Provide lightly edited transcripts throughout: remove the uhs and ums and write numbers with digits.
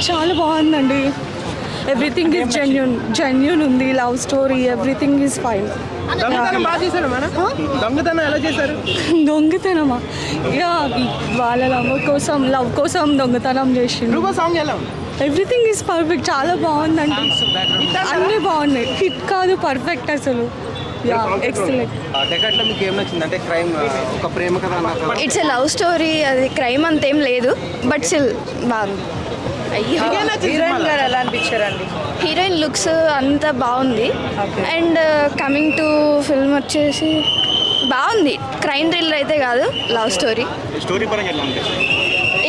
చాలా బాగుందండి. Everything is genuine ఉంది. Love story everything is fine. దొంగతనం బాగా చేశారు మేడం. దొంగతనం ఎలా చేశారు? దొంగతనమా? యా, వాళ్ళ లవ్ కోసం దొంగతనం చేసిండు. రూపా సాంగ్ ఎలా ఉంది? Everything is perfect. చాలా బాగుందండి. అన్నీ బాగున్నాయి. హిట్ కాదు, పర్ఫెక్ట్ అసలు. Yeah, excellent. డెకాట్లో మీకు ఏం నచ్చింది? అంటే క్రైమ్, ఒక ప్రేమ కథ అన్నారు. It's a love story. అది క్రైమ్ అంతేం లేదు, బట్ స్టిల్ బాగుంది. అయ్యో, హీరోయిన్ గారు ఎలా అనిపించారండి? హీరోయిన్ లుక్స్ అంతా బాగుంది. అండ్ కమింగ్ టు ఫిల్మ్ వచ్చేసి బాగుంది. క్రైమ్ థ్రిల్లర్ అయితే కాదు, లవ్ స్టోరీ. స్టోరీ పరంగా ఎలా ఉంది?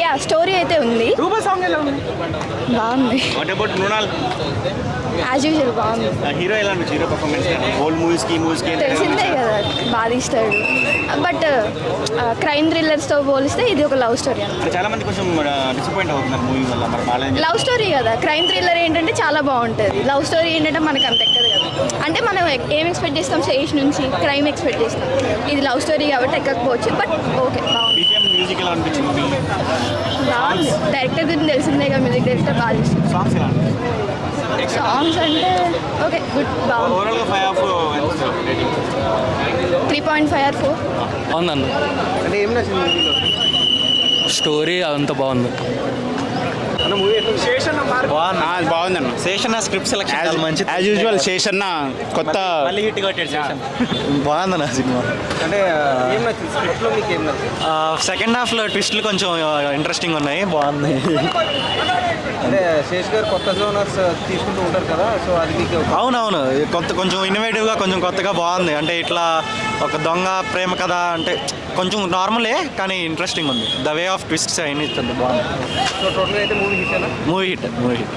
యా, స్టోరీ అయితే ఉంది. రూపా సాంగ్ ఎలా ఉంది? బాగుంది. What about Mrunal? As usual బాగుంది. హీరో ఎలా ఉంది? హీరో పర్ఫార్మెన్స్ ఓల్డ్ మూవీస్కి తెలిసిందే కదా, బాగా ఇస్తాడు. బట్ క్రైమ్ థ్రిల్లర్స్తో పోలిస్తే ఇది ఒక లవ్ స్టోరీ అన్నమాట. చాలా మంది కొంచెం డిసప్పాయింట్ అవుతున్నారు మూవీ వల్ల. మరి బాగా లవ్ స్టోరీ కదా, క్రైమ్ థ్రిల్లర్ ఏంటంటే చాలా బాగుంటుంది. లవ్ స్టోరీ ఏంటంటే మనకు అంత ఎక్కదు కదా. అంటే మనం ఏం ఎక్స్పెక్ట్ చేస్తాం స్టేజ్ నుంచి, క్రైమ్ ఎక్స్పెక్ట్ చేస్తాం. ఇది లవ్ స్టోరీ కాబట్టి ఎక్కకపోవచ్చు, బట్ ఓకే బాగుంది. మ్యూజిక్ ఎలా అనిపించింది? బాగుంది. డైరెక్టర్ గురించి తెలిసిందేగా, మ్యూజిక్ డైరెక్టర్ బాగా చేస్తుంది. సాంగ్స్ ఎలా అనిపించింది? సాంగ్స్ అంటే ఓకే, గుడ్, బాగుంది. ఓవరాల్గా 5 రేటింగ్ 3.5 or 4. బాగుందన్న. అంటే ఏం నచ్చింది మూవీలో? స్టోరీ అదంతా బాగుంది. అన్న మూవీ ఎట్లా ఉంది? బాగుందన్న. శేషన్న స్క్రిప్ట్ సెలెక్షన్ మంచి యాజ్ యూజువల్ శేషన్న కొత్త మళ్ళీ హిట్ కొట్టాడు శేషన్. బాగుందన్న సినిమా. అంటే ఏం నచ్చింది? స్క్రిప్ట్లో మీకు ఏం నచ్చింది? సెకండ్ హాఫ్లో ట్విస్ట్లు కొంచెం ఇంట్రెస్టింగ్ ఉన్నాయి. బాగుంది. అంటే శేష్ గారు కొత్త జోనర్స్ తీసుకుంటూ ఉంటారు కదా, సో అది మీకు అవునవును, కొంచెం ఇన్నోవేటివ్గా, కొంచెం కొత్తగా బాగుంది. అంటే ఇట్లా ఒక దొంగ ప్రేమ కథ అంటే కొంచెం నార్మలే, కానీ ఇంట్రెస్టింగ్ ఉంది. ద వే ఆఫ్ ట్విస్ట్స్ అయినా బాగుంది. సో టోటల్ అయితే మూవీ హిట్. Movie hit.